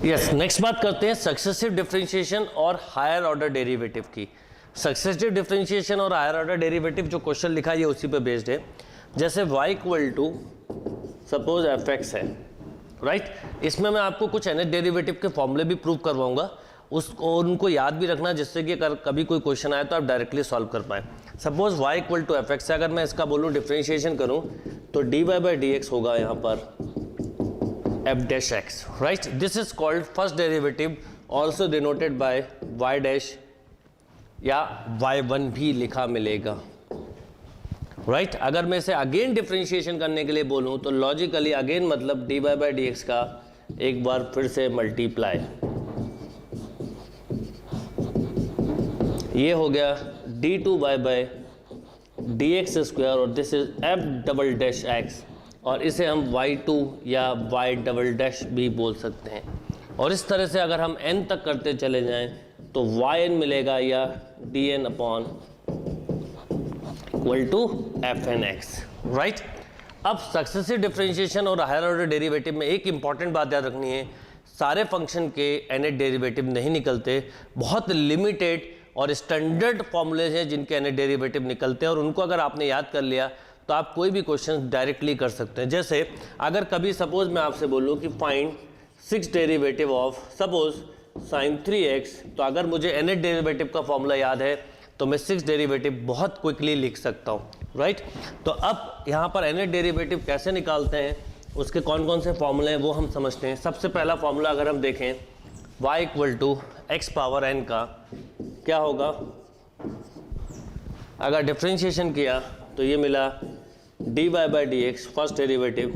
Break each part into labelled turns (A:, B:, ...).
A: Yes, next बात करते हैं सक्सेसिव डिफरेंशिएशन और हायर ऑर्डर डेरिवेटिव की। सक्सेसिव डिफरेंशिएशन और हायर ऑर्डर डेरिवेटिव जो क्वेश्चन लिखा है ये उसी पे बेस्ड है। जैसे y equal to suppose f x है, राइट। इसमें मैं आपको कुछ nth डेरिवेटिव के फॉर्मूले भी प्रूव करवाऊंगा, उसको उनको याद भी रखना जिससे कि कभी कोई क्वेश्चन आए तो आप डायरेक्टली सॉल्व कर पाए। Suppose y equal to f x है, अगर मैं इसका बोलूँ डिफरेंशिएशन करूँ तो dy बाई डी एक्स होगा यहाँ पर f dash x, right? This is called first derivative, also denoted by y dash या y1 भी लिखा मिलेगा, right? अगर मैं इसे अगेन डिफरेंशिएशन करने के लिए बोलूं तो लॉजिकली अगेन मतलब dy बाई डी एक्स का एक बार फिर से मल्टीप्लाई, ये हो गया d2 by d x square और this is f double dash x और इसे हम y2 या y डबल डैश भी बोल सकते हैं। और इस तरह से अगर हम n तक करते चले जाएं तो yn मिलेगा या dn upon equal to fn x, right. अब सक्सेसिव डिफरेंशिएशन और हायर ऑर्डर डेरिवेटिव में एक इंपॉर्टेंट बात याद रखनी है, सारे फंक्शन के nth डेरिवेटिव नहीं निकलते, बहुत लिमिटेड और स्टैंडर्ड फॉर्मूलेज हैं जिनके nth डेरिवेटिव निकलते हैं और उनको अगर आपने याद कर लिया तो आप कोई भी क्वेश्चन डायरेक्टली कर सकते हैं। जैसे अगर कभी सपोज मैं आपसे बोलूं कि find 6 derivative of suppose sine 3x, तो अगर मुझे nth डेरिवेटिव का फॉर्मूला याद है तो मैं 6 डेरिवेटिव बहुत क्विकली लिख सकता हूं, राइट। तो अब यहाँ पर nth डेरिवेटिव कैसे निकालते हैं, उसके कौन कौन से फॉर्मूले हैं वो हम समझते हैं। सबसे पहला फॉर्मूला अगर हम देखें y equal to x power n का क्या होगा, अगर डिफ्रेंशिएशन किया तो ये मिला dy by d x first derivative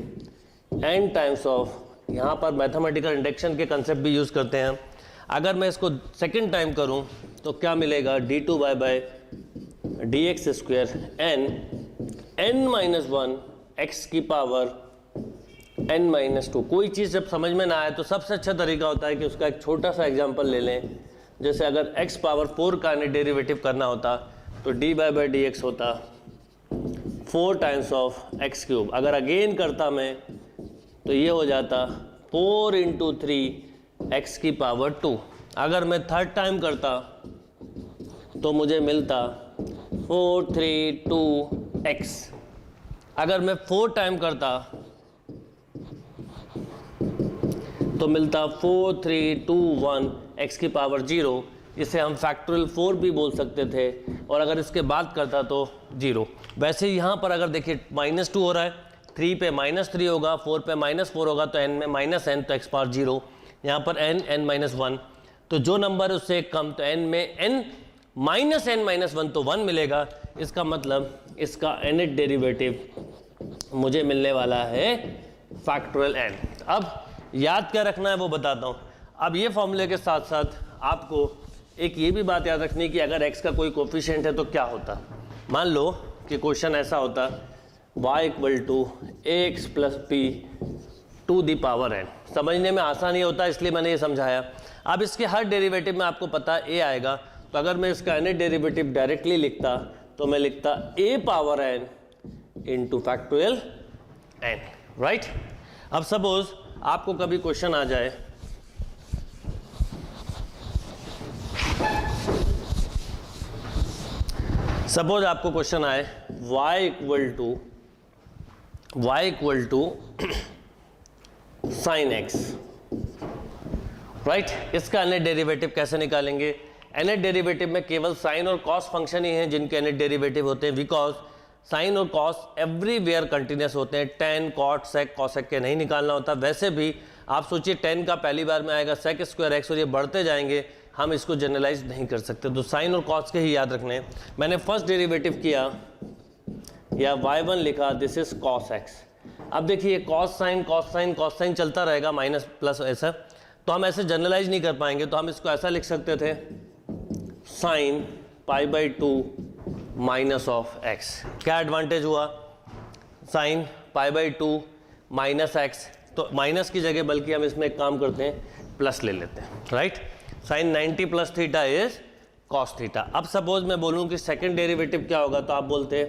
A: n times of, यहाँ पर मैथमेटिकल इंडक्शन के कंसेप्ट भी यूज़ करते हैं। अगर मैं इसको सेकेंड टाइम करूँ तो क्या मिलेगा d2 by d x square n minus 1 x की पावर n माइनस 2। कोई चीज़ जब समझ में ना आए तो सबसे अच्छा तरीका होता है कि उसका एक छोटा सा एग्जाम्पल ले लें। जैसे अगर x पावर 4 का डेरिवेटिव करना होता तो dy बाई डी एक्स होता 4 टाइम्स ऑफ एक्स क्यूब। अगर अगेन करता मैं तो ये हो जाता 4 इंटू 3 एक्स की पावर 2। अगर मैं थर्ड टाइम करता तो मुझे मिलता 4 3 2 एक्स। अगर मैं 4 टाइम करता तो मिलता 4 3 2 1 एक्स की पावर 0। इसे हम फैक्टोरियल 4 भी बोल सकते थे और अगर इसके बाद करता तो 0। वैसे यहाँ पर अगर देखिए -2 हो रहा है, 3 पे -3 होगा, 4 पे -4 होगा तो n में -n तो x पावर 0, यहाँ पर n -1 तो जो नंबर है उससे एक कम तो n में n -1 तो 1 मिलेगा। इसका मतलब इसका nth डेरिवेटिव मुझे मिलने वाला है फैक्टोरियल n। अब याद क्या रखना है वो बताता हूँ। अब ये फॉर्मूले के साथ साथ आपको एक ये भी बात याद रखनी है कि अगर x का कोई कोफिशिएंट है तो क्या होता। मान लो कि क्वेश्चन ऐसा होता y equal to ax plus p to the power n। समझने में आसान ही होता है इसलिए मैंने ये समझाया। अब इसके हर डेरिवेटिव में आपको पता है a आएगा, तो अगर मैं इसका nth डेरिवेटिव डायरेक्टली लिखता तो मैं लिखता a power n into factorial n, right. अब सपोज आपको कभी क्वेश्चन आ जाए सपोज आपको क्वेश्चन आए y equal to sine x, right. इसका nth डेरिवेटिव कैसे निकालेंगे। nth डेरिवेटिव में केवल साइन और कॉस फंक्शन ही हैं जिनके nth डेरिवेटिव होते हैं, बिकॉज साइन और कॉस एवरीवेयर कंटिन्यूस होते हैं। tan cot sec cosec के नहीं निकालना होता। वैसे भी आप सोचिए 10 का पहली बार में आएगा sec स्क्वायर x और ये बढ़ते जाएंगे, हम इसको जनरलाइज नहीं कर सकते, तो साइन और कॉस के ही याद रखने हैं। मैंने फर्स्ट डेरिवेटिव किया या y1 लिखा, दिस इज cos x। अब देखिए cos साइन चलता रहेगा माइनस प्लस ऐसा, तो हम ऐसे जनरलाइज नहीं कर पाएंगे, तो हम इसको ऐसा लिख सकते थे sine pi by 2 minus of x। क्या एडवांटेज हुआ, sine pi by 2 minus x, तो माइनस की जगह बल्कि हम इसमें एक काम करते हैं प्लस ले लेते हैं, right. Sine 90 plus theta is cos theta. अब सपोज मैं बोलूं कि सेकंड डेरिवेटिव क्या होगा तो आप बोलते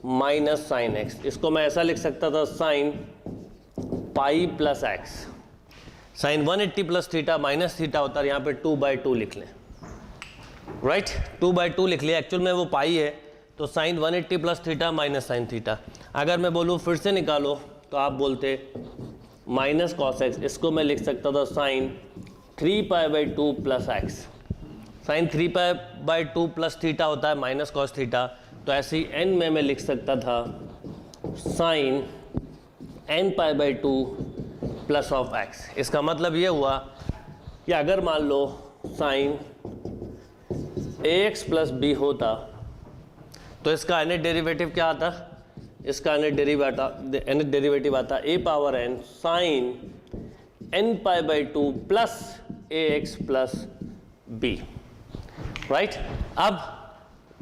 A: माइनस साइन एक्स। इसको मैं ऐसा लिख सकता था sine pi plus x. Sine 180 plus theta minus theta होता है, यहाँ पे 2/2 लिख लें, राइट 2/2 लिख लिया, एक्चुअल में वो पाई है, तो sine 180 plus theta minus sine theta. अगर मैं बोलूँ फिर से निकालो तो आप बोलते माइनस कॉस एक्स, इसको मैं लिख सकता था sine 3π/2 plus x. Sine 3π/2 plus theta होता है माइनस कॉस थीटा, तो ऐसे ही एन में मैं लिख सकता था sign nπ/2 plus of x. इसका मतलब ये हुआ कि अगर मान लो साइन ax प्लस b होता तो इसका nth डेरिवेटिव क्या आता, इसका nth डेरिवेटिव आता a power n sine nπ/2 plus ax plus b, right. अब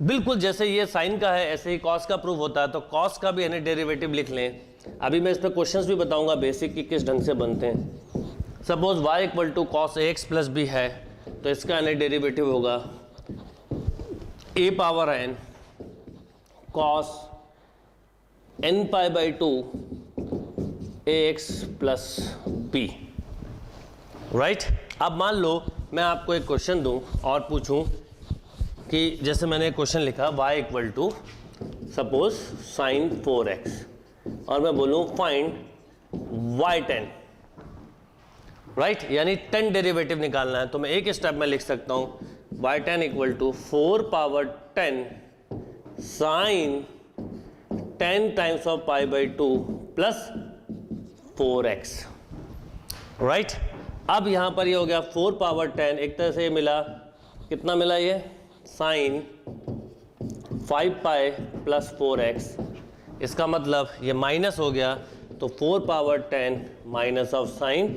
A: बिल्कुल जैसे ये साइन का है ऐसे ही कॉस का प्रूफ होता है, तो कॉस का भी nth डेरिवेटिव लिख लें। अभी मैं इस पर क्वेश्चंस भी बताऊंगा बेसिक कि किस ढंग से बनते हैं। Suppose y equal to cos ax plus b है, तो इसका nth डेरिवेटिव होगा a power n cos nπ/2 ax plus b, right. अब मान लो मैं आपको एक क्वेश्चन दूं और पूछूं कि जैसे मैंने एक क्वेश्चन लिखा y equal to suppose sine 4x और मैं बोलूं फाइंड y10, राइट, यानी 10 डेरिवेटिव निकालना है, तो मैं एक स्टेप में लिख सकता हूं y10 equal to 4/10 sine 10 times of π/2 plus 4x, right. अब यहां पर ये हो गया 4/10, एक तरह से ये मिला, कितना मिला ये साइन 5π प्लस 4x, इसका मतलब ये माइनस हो गया, तो 4/10 माइनस ऑफ साइन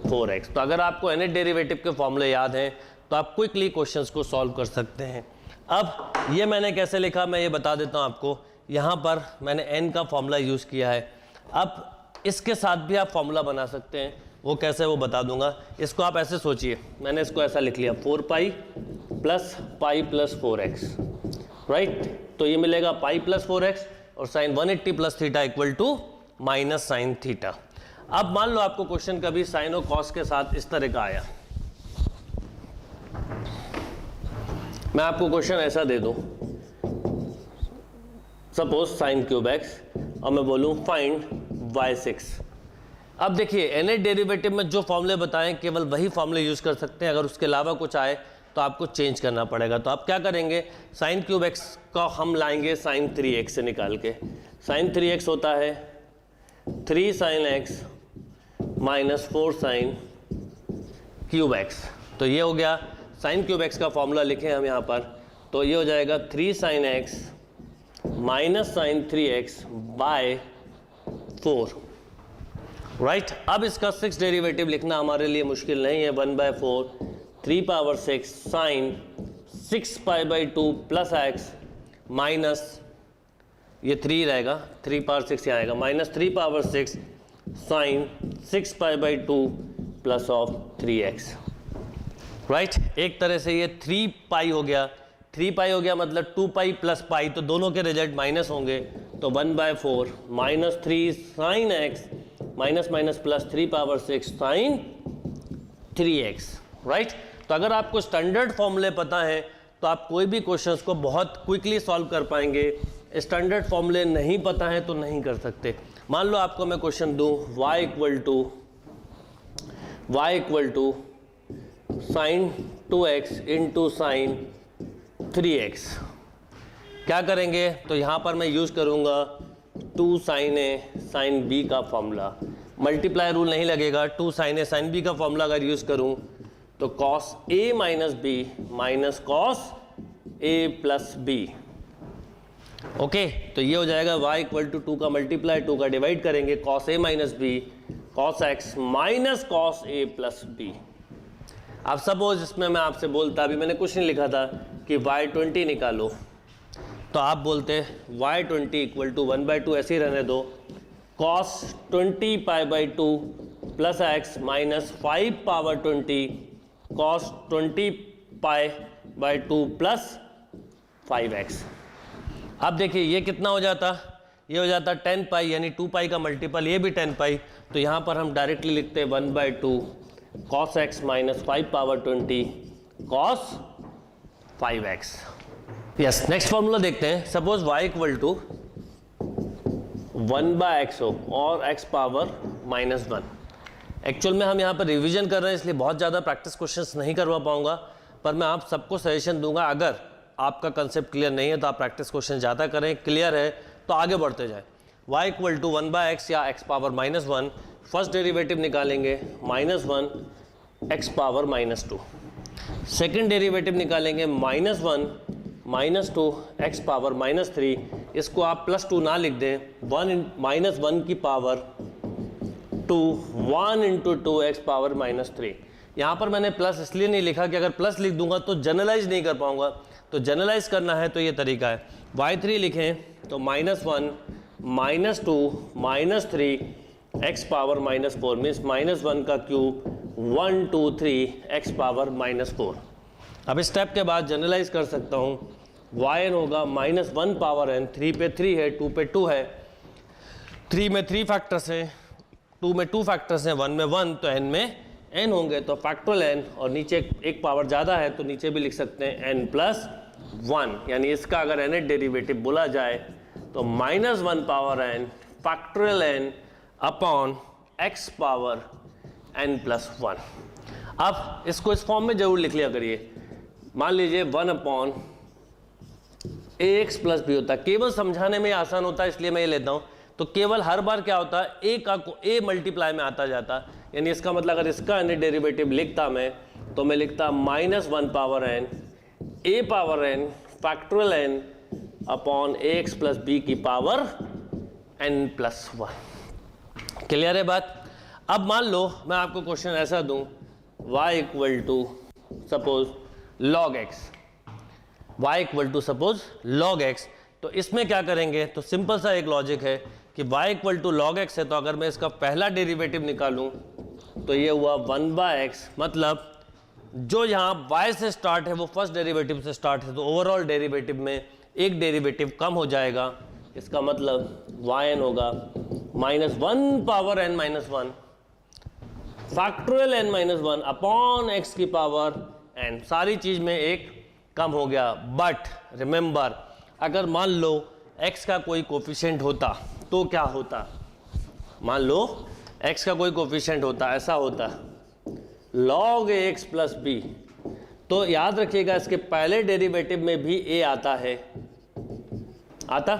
A: 4x। तो अगर आपको nth डेरिवेटिव के फॉर्मूले याद हैं तो आप क्विकली क्वेश्चंस को सॉल्व कर सकते हैं। अब ये मैंने कैसे लिखा मैं ये बता देता हूँ आपको। यहाँ पर मैंने n का फॉर्मूला यूज़ किया है, अब इसके साथ भी आप फॉर्मूला बना सकते हैं, वो कैसे वो बता दूंगा। इसको आप ऐसे सोचिए, मैंने इसको ऐसा लिख लिया 4π plus pi plus 4x, right. तो ये मिलेगा पाई प्लस 4x और sine 180 plus theta equal to minus sine theta. अब मान लो आपको क्वेश्चन कभी साइन और कॉस के साथ इस तरह का आया, मैं आपको क्वेश्चन ऐसा दे दूं सपोज साइन क्यूब एक्स और मैं बोलूं फाइंड y6। अब देखिए nth डेरिवेटिव में जो फॉर्मूले बताएं केवल वही फॉर्मूले यूज़ कर सकते हैं, अगर उसके अलावा कुछ आए तो आपको चेंज करना पड़ेगा। तो आप क्या करेंगे, साइन क्यूब एक्स का हम लाएंगे साइन 3x से निकाल के। साइन 3x होता है 3 sine x minus 4 sine cube x. तो ये हो गया साइन क्यूब एक्स का फॉर्मूला लिखें हम यहाँ पर, तो ये हो जाएगा 3 sine x minus sine 3x by 4, right. अब इसका 6 डेरिवेटिव लिखना हमारे लिए मुश्किल नहीं है, 1/4 3/6 साइन 6π/2 प्लस एक्स माइनस ये 3 रहेगा, 3/6 यहाँ आएगा, minus 3/6 sine 6π/2 plus of 3x, right. एक तरह से ये 3π हो गया, 3π हो गया मतलब 2π प्लस पाई, तो दोनों के रिजल्ट माइनस होंगे, तो 1/4 minus 3 sine x minus minus plus 3/6 sine 3x, right. तो अगर आपको स्टैंडर्ड फॉर्मूले पता है तो आप कोई भी क्वेश्चंस को बहुत क्विकली सॉल्व कर पाएंगे। स्टैंडर्ड फॉर्मूले नहीं पता है तो नहीं कर सकते। मान लो आपको मैं क्वेश्चन दूं y equal to sine 2x into sine 3x। क्या करेंगे, तो यहाँ पर मैं यूज़ करूँगा 2 साइन ए साइन बी का फॉर्मूला, मल्टीप्लाई रूल नहीं लगेगा। 2 साइन ए साइन बी का फॉर्मूला अगर यूज़ करूँ तो cos a minus B minus cos a plus B, okay. तो ये हो जाएगा y इक्वल टू 2 का मल्टीप्लाई 2 का डिवाइड करेंगे, cos a minus b cos x minus cos a plus b. अब सपोज इसमें मैं आपसे बोलता, अभी मैंने कुछ नहीं लिखा था कि y20 निकालो, तो आप बोलते y20 इक्वल टू 1/2 ऐसे ही रहने दो, cos 20π/2 plus x minus 5/20 cos 20π/2 plus 5x। अब देखिए ये कितना हो जाता, ये हो जाता 10π यानी 2π का मल्टीपल, ये भी 10π, तो यहाँ पर हम डायरेक्टली लिखते हैं 1/2 cos x minus 5 power 20 cos 5x। Yes, next formula देखते हैं। Suppose y equal to 1/x हो और x पावर -1। एक्चुअल में हम यहाँ पर रिवीजन कर रहे हैं, इसलिए बहुत ज़्यादा प्रैक्टिस क्वेश्चंस नहीं करवा पाऊंगा, पर मैं आप सबको सजेशन दूंगा, अगर आपका कंसेप्ट क्लियर नहीं है तो आप प्रैक्टिस क्वेश्चन ज़्यादा करें, क्लियर है तो आगे बढ़ते जाएं। y इक्वल टू 1/x या x पावर -1, फर्स्ट डेरिवेटिव निकालेंगे -1 x पावर -2, सेकेंड डेरिवेटिव निकालेंगे -1 -2 x पावर -3। इसको आप +2 ना लिख दें, 1 की पावर 2 1 × 2x पावर -3। यहाँ पर मैंने प्लस इसलिए नहीं लिखा कि अगर प्लस लिख दूंगा तो जनरलाइज नहीं कर पाऊंगा, तो जनरलाइज करना है तो ये तरीका है। y3 लिखें तो -1 -2 -3 x पावर -4 मीन्स -1 का क्यूब 1 2 3 x पावर -4। अब इस स्टेप के बाद जनरलाइज कर सकता हूँ, yn होगा -1 पावर n, 3 पे 3 है, 2 पे 2 है, 3 में 3 फैक्टर्स हैं, 2 में 2 फैक्टर्स हैं, 1 में 1, तो n में n होंगे, तो फैक्टोरियल n, और नीचे एक पावर ज़्यादा है तो नीचे भी लिख सकते हैं n+1, यानी इसका अगर nth डेरिवेटिव बोला जाए तो -1 power n factorial n upon x power n+1। अब इसको इस फॉर्म में जरूर लिख लिया करिए। मान लीजिए 1/ax प्लस b होता है, केवल समझाने में आसान होता है इसलिए मैं ये लेता हूँ। तो केवल हर बार क्या होता है, a का a मल्टीप्लाई में आता जाता, यानी इसका मतलब अगर इसका nth डेरिवेटिव लिखता मैं तो मैं लिखता -1 power n a power n factorial n upon ax plus b की पावर n+1। क्लियर है बात? अब मान लो मैं आपको क्वेश्चन ऐसा दूं, y equal to suppose log x, y equal to suppose log x, तो इसमें क्या करेंगे, तो सिंपल सा एक लॉजिक है कि y equal to log x है, तो अगर मैं इसका पहला डेरिवेटिव निकालूं तो ये हुआ 1/x, मतलब जो यहाँ y से स्टार्ट है वो फर्स्ट डेरिवेटिव से स्टार्ट है, तो ओवरऑल डेरिवेटिव में एक डेरिवेटिव कम हो जाएगा, इसका मतलब yn होगा -1 power n-1 factorial n-1 upon x की पावर n, सारी चीज में एक कम हो गया। बट रिमेंबर, अगर मान लो x का कोई कोफिशिएंट होता तो क्या होता, मान लो x का कोई कोफिशिएंट होता, ऐसा होता log ax प्लस b, तो याद रखिएगा इसके पहले डेरिवेटिव में भी a आता है, आता,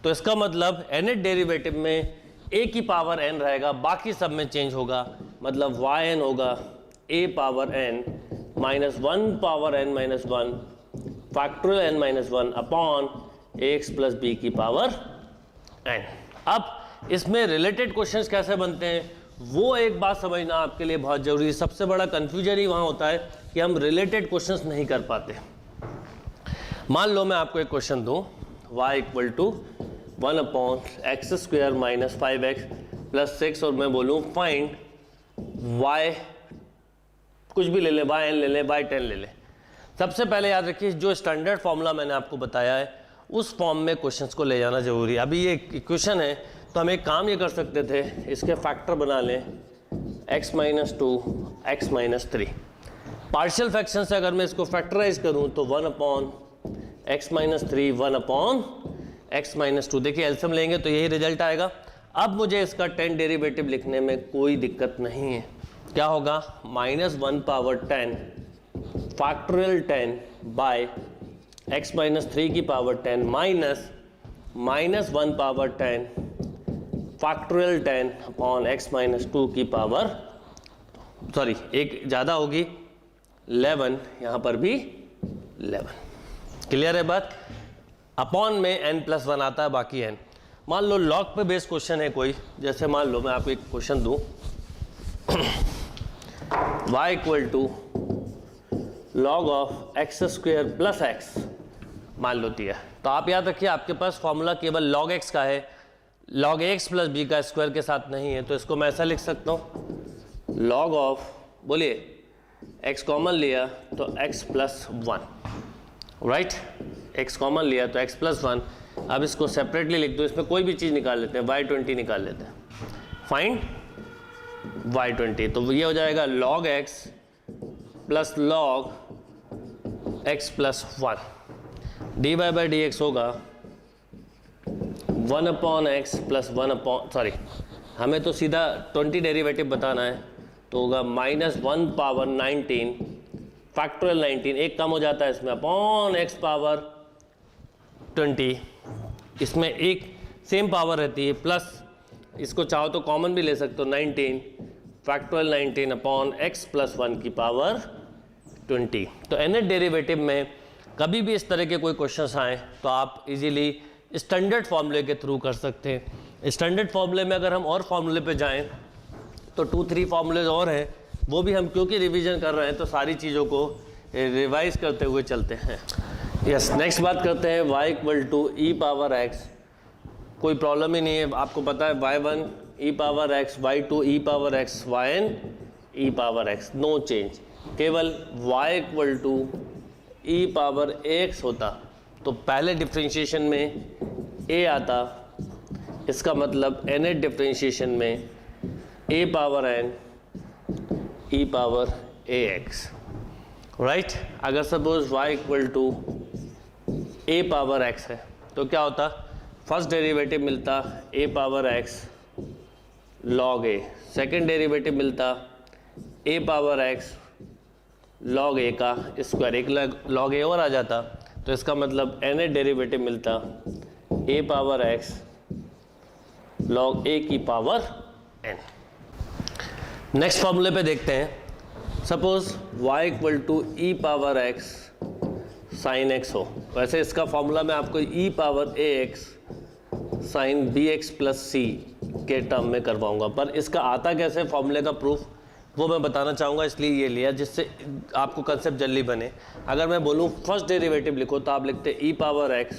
A: तो इसका मतलब nth डेरिवेटिव में a की पावर n रहेगा, बाकी सब में चेंज होगा, मतलब yn होगा a power n -1 power n-1 factorial n-1 upon ax plus b की पावर n। अब इसमें रिलेटेड क्वेश्चंस कैसे बनते हैं वो एक बात समझना आपके लिए बहुत जरूरी है। सबसे बड़ा कंफ्यूजन ही वहाँ होता है कि हम रिलेटेड क्वेश्चंस नहीं कर पाते। मान लो मैं आपको एक क्वेश्चन दूँ, y equal to 1/x² minus 5x plus 6, और मैं बोलूँ फाइंड y, कुछ भी ले ले, y n ले ले, y 10 ले ले। सबसे पहले याद रखिए जो स्टैंडर्ड फॉर्मूला मैंने आपको बताया है उस फॉर्म में क्वेश्चंस को ले जाना जरूरी है। अभी ये इक्वेशन है तो हम एक काम ये कर सकते थे, इसके फैक्टर बना लें x - 2 x - 3। पार्शियल फ्रैक्शन से अगर मैं इसको फैक्टराइज करूं तो 1/x - 3 1/x - 2, देखिए एलसीएम लेंगे तो यही रिजल्ट आएगा। अब मुझे इसका 10 डेरिवेटिव लिखने में कोई दिक्कत नहीं है। क्या होगा, -1 पावर 10 फैक्टोरियल 10 बाय x - 3 की power 10 minus -1 power 10 factorial 10 upon x - 2 की पावर, सॉरी एक ज़्यादा होगी 11, यहाँ पर भी 11। क्लियर है बात? अपॉन में n+1 आता है, बाकी n। मान लो लॉग पे बेस्ड क्वेश्चन है कोई, जैसे मान लो मैं आपको एक क्वेश्चन दूँ y equal to log of x² plus x, मान लो दिया, तो आप याद रखिए आपके पास फॉर्मूला केवल log x का है, log ax प्लस b का स्क्वायर के साथ नहीं है, तो इसको मैं ऐसा लिख सकता हूँ log ऑफ, बोलिए x कॉमन लिया तो x plus 1, right, x common लिया तो x प्लस 1। अब इसको सेपरेटली लिख दो, इसमें कोई भी चीज़ निकाल लेते हैं, y20 निकाल लेते हैं, फाइंड y20। तो ये हो जाएगा log x plus log x plus 1, dy by d x होगा 1/x प्लस 1 सॉरी हमें तो सीधा 20 डेरिवेटिव बताना है, तो होगा -1 पावर 19 फैक्टोरियल 19, एक कम हो जाता है इसमें, अपॉन x पावर 20, इसमें एक सेम पावर रहती है, प्लस इसको चाहो तो कॉमन भी ले सकते हो 19 फैक्टोरियल 19 अपॉन x प्लस 1 की पावर 20। तो nth डेरिवेटिव में कभी भी इस तरह के कोई क्वेश्चंस आए तो आप इजीली स्टैंडर्ड फार्मूले के थ्रू कर सकते हैं। स्टैंडर्ड फार्मूले में अगर हम और फार्मूले पे जाएं तो 2-3 फार्मूले और हैं, वो भी हम क्योंकि रिवीजन कर रहे हैं तो सारी चीज़ों को रिवाइज करते हुए चलते हैं। यस, नेक्स्ट बात करते हैं y equal to e power x। कोई प्रॉब्लम ही नहीं है, आपको पता है y1 e power x, y2 e power x, yn e power x, no change. केवल y equal to e power ax होता तो पहले डिफ्रेंशिएशन में a आता, इसका मतलब nth डिफ्रेंशिएशन में a power n e power ax, right. अगर suppose y equal to a power x है तो क्या होता, फर्स्ट डेरिवेटिव मिलता a power x log a, second derivative मिलता a power x log a का स्क्वायर, एक log a और आ जाता, तो इसका मतलब nth डेरिवेटिव मिलता a power x log a की पावर n। नेक्स्ट फॉर्मूले पे देखते हैं, suppose y equal to e power x sine x हो, वैसे इसका फॉर्मूला मैं आपको e power ax sine bx plus c के टर्म में करवाऊंगा, पर इसका आता कैसे फॉर्मूले का प्रूफ वो मैं बताना चाहूँगा, इसलिए ये लिया जिससे आपको कंसेप्ट जल्दी बने। अगर मैं बोलूँ फर्स्ट डेरिवेटिव लिखो तो आप लिखते e power x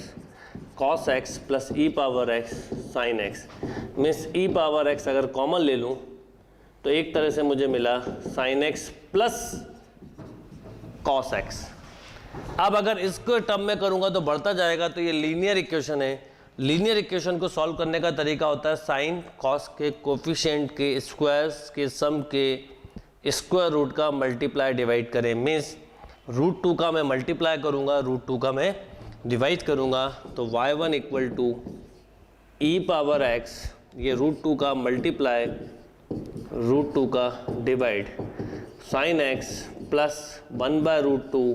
A: cos x plus e power x sine x, means e power x अगर कॉमन ले लूँ तो एक तरह से मुझे मिला sine x plus cos x। अब अगर इसको टर्म में करूँगा तो बढ़ता जाएगा, तो ये लीनियर इक्वेशन है। लीनियर इक्वेशन को सॉल्व करने का तरीका होता है साइन कॉस के कोफिशिएंट के स्क्वायर्स के सम के स्क्वायर रूट का मल्टीप्लाई डिवाइड करें, मीन्स √2 का मैं मल्टीप्लाई करूँगा, √2 का मैं डिवाइड करूँगा, तो y1 equal to e power x, ये √2 का मल्टीप्लाई √2 का divide sine x plus 1/√2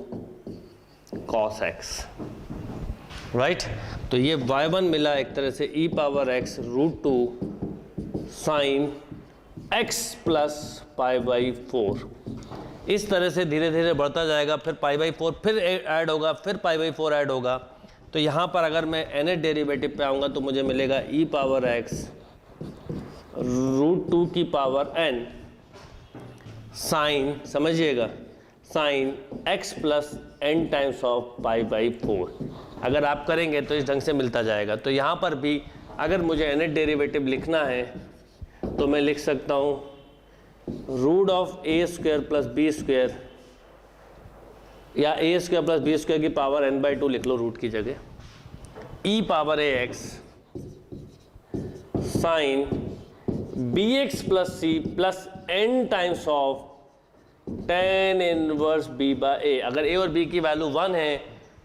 A: cos x, right. तो ये y1 मिला एक तरह से e power x √2 sine x plus π/4, इस तरह से धीरे धीरे बढ़ता जाएगा, फिर π/4 फिर ऐड होगा, फिर π/4 ऐड होगा। तो यहाँ पर अगर मैं nth डेरिवेटिव पे आऊँगा तो मुझे मिलेगा e पावर x √2 की पावर n साइन, समझिएगा, sine x plus n times of π/4। अगर आप करेंगे तो इस ढंग से मिलता जाएगा। तो यहाँ पर भी अगर मुझे nth डेरिवेटिव लिखना है तो मैं लिख सकता हूँ root of a square plus b square, या a square plus b square की पावर n/2 लिख लो रूट की जगह, e power ax sine bx plus c plus n times of tan inverse b/a। अगर a और b की value 1 है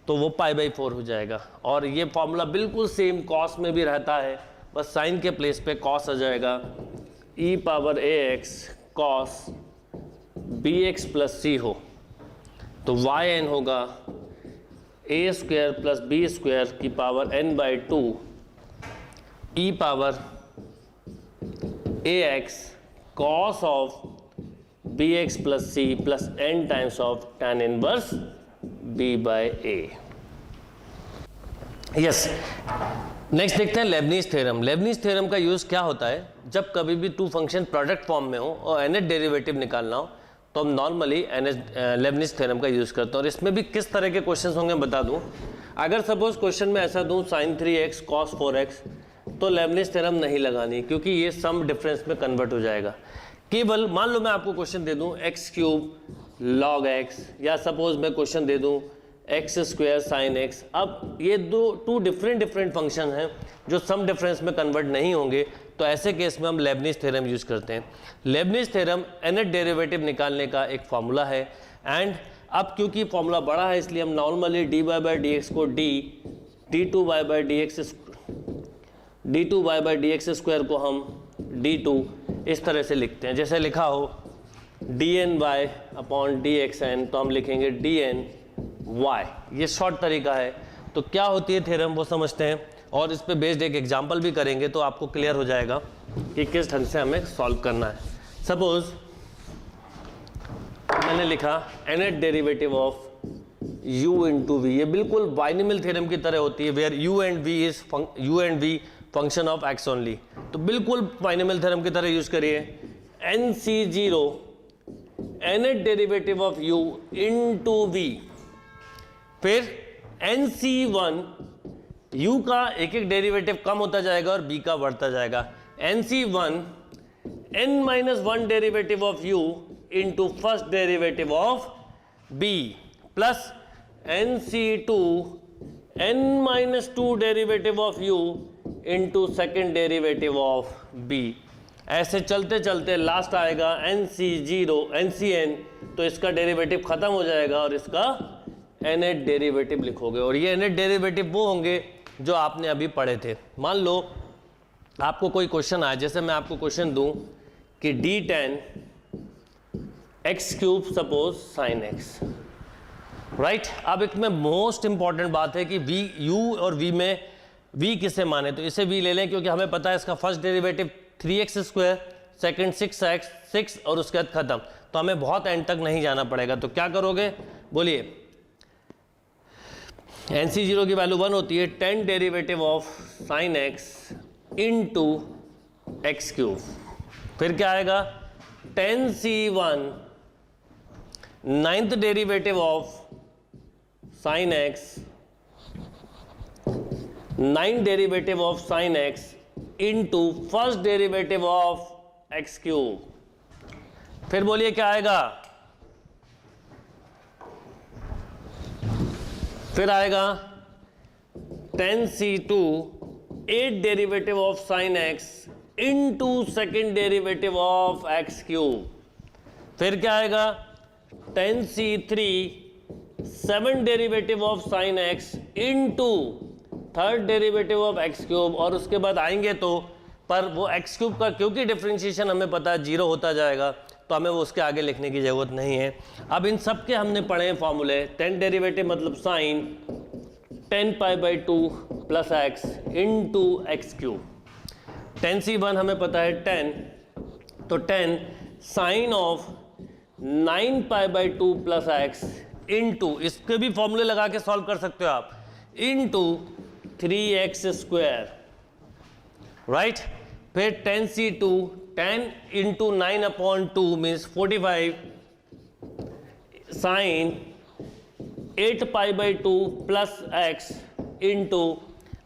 A: तो वो π/4 हो जाएगा। और ये फॉर्मूला बिल्कुल सेम कॉस में भी रहता है, बस साइन के प्लेस पे कॉस आ जाएगा, e power ax cos bx plus c हो तो yn होगा a square plus b square की power n/2 e power ax cos of bx plus c plus n times of tan inverse b/a। Yes, next देखते हैं Leibniz theorem. Leibniz theorem का use क्या होता है, जब कभी भी टू फंक्शन प्रोडक्ट फॉर्म में हो और nth डेरिवेटिव निकालना हो तो हम नॉर्मली लेबनीज थ्योरम का यूज़ करते हैं। और इसमें भी किस तरह के क्वेश्चंस होंगे बता दूं। अगर सपोज क्वेश्चन में ऐसा दूं sin 3x cos 4x तो लेबनीज थ्योरम नहीं लगानी, क्योंकि ये सम डिफरेंस में कन्वर्ट हो जाएगा। केवल मान लो मैं आपको क्वेश्चन दे दूं x³ log x, या सपोज मैं क्वेश्चन दे दूं x² sin x। अब ये टू डिफरेंट फंक्शन हैं जो सम डिफरेंस में कन्वर्ट नहीं होंगे, तो ऐसे केस में हम लेबनिज थ्योरम यूज करते हैं। लेबनिज थ्योरम nth डेरिवेटिव निकालने का एक फॉर्मूला है। एंड अब क्योंकि फॉर्मूला बड़ा है इसलिए हम नॉर्मली dy/dx को d2y/dx स्क्वायर को हम d2 इस तरह से लिखते हैं। जैसे लिखा हो dny/dxn तो हम लिखेंगे dny। ये शॉर्ट तरीका है। तो क्या होती है थ्योरम वो समझते हैं और इस पे बेस्ड एक एग्जांपल भी करेंगे तो आपको क्लियर हो जाएगा कि किस ढंग से हमें सॉल्व करना है। सपोज मैंने लिखा nth derivative of u into v. ये बिल्कुल बाइनोमियल थ्योरम की तरह होती है where u and v function of x only. तो बिल्कुल बाइनोमियल थ्योरम की तरह यूज करिए। nc0 nth derivative of u into v, फिर nc1 u का एक एक डेरिवेटिव कम होता जाएगा और b का बढ़ता जाएगा। nc1 n-1 derivative of u into first derivative of b plus nc2 n-2 derivative of u into second derivative of b। ऐसे चलते चलते लास्ट आएगा nc n, तो इसका डेरिवेटिव खत्म हो जाएगा और इसका nth डेरिवेटिव लिखोगे। और ये nth डेरिवेटिव वो होंगे जो आपने अभी पढ़े थे। मान लो आपको कोई क्वेश्चन आए, जैसे मैं आपको क्वेश्चन दूं कि d10 x³ suppose sin x, right. अब एक में मोस्ट इंपॉर्टेंट बात है कि v u और v में v किसे माने, तो इसे v ले लें क्योंकि हमें पता है इसका फर्स्ट डेरिवेटिव 3x², सेकंड 6 और उसके बाद खत्म। तो हमें बहुत एंड तक नहीं जाना पड़ेगा। तो क्या करोगे बोलिए। nc0 की वैल्यू 1 होती है 10 derivative of sin x into x³। फिर क्या आएगा 10c1 9th derivative of sin x 9 derivative of sin x into first derivative of x³। फिर बोलिए क्या आएगा। फिर आएगा 10c2 8 derivative of sin x into second derivative of x³। फिर क्या आएगा 10c3 7 derivative of sin x into third derivative of x³ और उसके बाद आएंगे तो पर वो x³ का क्योंकि डिफरेंशिएशन हमें पता है 0 होता जाएगा तो हमें वो उसके आगे लिखने की ज़रूरत नहीं है। अब इन सब के हमने पढ़े हैं फॉर्मूले। 10 डेरिवेटिव मतलब sign 10π/2 plus x into x³। 10c1 हमें पता है 10, तो 10 sine of 9π/2 plus x into, इसके भी फॉर्मूले लगा के सॉल्व कर सकते हो आप, इंटू 3x², राइट। फिर 10c2 10 into 9/2 means 45 sine 8π/2 plus x into,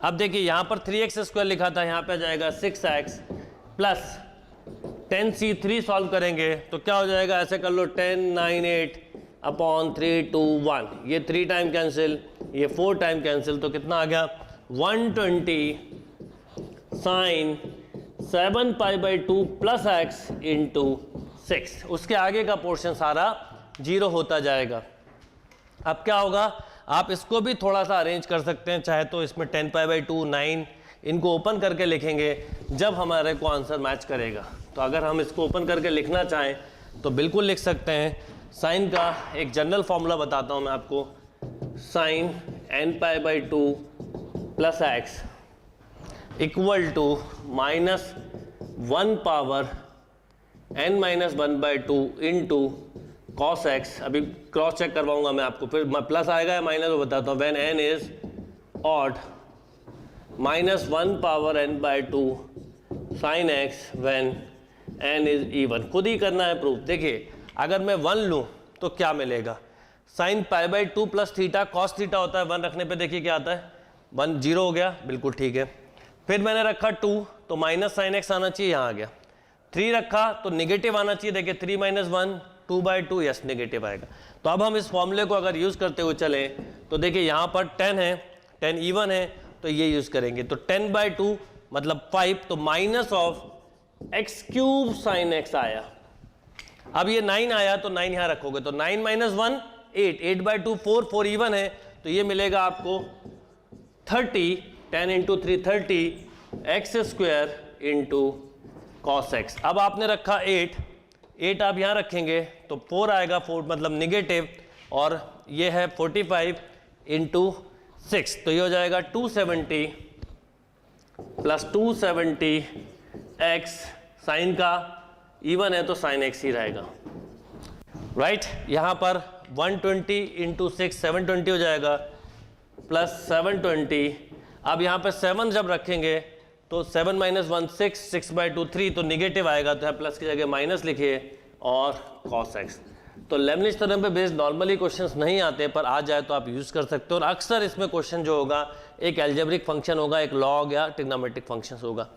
A: अब देखिए यहाँ पर 3x² लिखा था, यहाँ पे आ जाएगा 6x प्लस 10c3 सॉल्व करेंगे तो क्या हो जाएगा, ऐसे कर लो 10 9 8/3 2 1, ये 3 टाइम कैंसिल, ये 4 टाइम कैंसिल, तो कितना आ गया 120 साइन 7π/2 प्लस x इंटू 6। उसके आगे का पोर्शन सारा 0 होता जाएगा। अब क्या होगा, आप इसको भी थोड़ा सा अरेंज कर सकते हैं, चाहे तो इसमें 10π/2 9 इनको ओपन करके लिखेंगे जब हमारे को आंसर मैच करेगा। तो अगर हम इसको ओपन करके लिखना चाहें तो बिल्कुल लिख सकते हैं। साइन का एक जनरल फॉर्मूला बताता हूं मैं आपको, sine nπ/2 plus x equal to -1 power n-1/2 into cos x। अभी क्रॉस चेक करवाऊंगा मैं आपको, फिर प्लस आएगा या माइनस वो बताता हूँ। When n is odd -1 power n/2 sine x when n is even. खुद ही करना है प्रूफ। देखिए अगर मैं 1 लूँ तो क्या मिलेगा, sine π/2 plus theta cos theta होता है, 1 रखने पे देखिए क्या आता है, 1 0 हो गया, बिल्कुल ठीक है। फिर मैंने रखा 2 तो माइनस साइन x आना चाहिए, यहाँ आ गया। 3 रखा तो निगेटिव आना चाहिए, देखिए 3 - 1 2/2, यस निगेटिव आएगा। तो अब हम इस फॉर्मूले को अगर यूज़ करते हुए चलें तो देखिए यहाँ पर 10 है, 10 इवन है तो ये यूज़ करेंगे। तो 10/2 मतलब 5, तो minus of x cube sine x आया। अब ये 9 आया तो 9 यहां रखोगे तो 9 माइनस 1 8, 8/2 4, 4 इवन है तो ये मिलेगा आपको 30, 10 into 3 30 x square into cos x. अब आपने रखा 8 आप यहाँ रखेंगे तो 4 आएगा, 4 मतलब निगेटिव, और ये है 45 इंटू 6 तो ये हो जाएगा 270 प्लस 270 एक्स, साइन का इवन है तो साइन एक्स ही रहेगा, राइट। यहाँ पर 120 इंटू 6 720 हो जाएगा प्लस 720। अब यहाँ पर 7 जब रखेंगे तो 7 माइनस 1 6, 6/2 3 तो निगेटिव आएगा, तो यहाँ प्लस की जगह माइनस लिखिए और cos x। तो लेबनिज थ्योरम पे बेस्ड नॉर्मली क्वेश्चंस नहीं आते, पर आ जाए तो आप यूज़ कर सकते हो। और अक्सर इसमें क्वेश्चन जो होगा एक एल्जेब्रिक फंक्शन होगा, एक लॉग या ट्रिग्नोमेट्रिक फंक्शन होगा,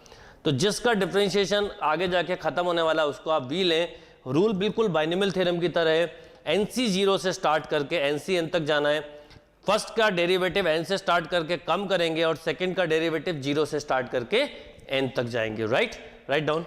A: तो जिसका डिफरेंशिएशन आगे जाके ख़त्म होने वाला है उसको आप वी लें। रूल बिल्कुल बाइनोमियल थ्योरम की तरह है, NC 0 से स्टार्ट करके NC n तक जाना है। फर्स्ट का डेरिवेटिव n से स्टार्ट करके कम करेंगे और सेकंड का डेरिवेटिव 0 से स्टार्ट करके n तक जाएंगे, राइट। Write down.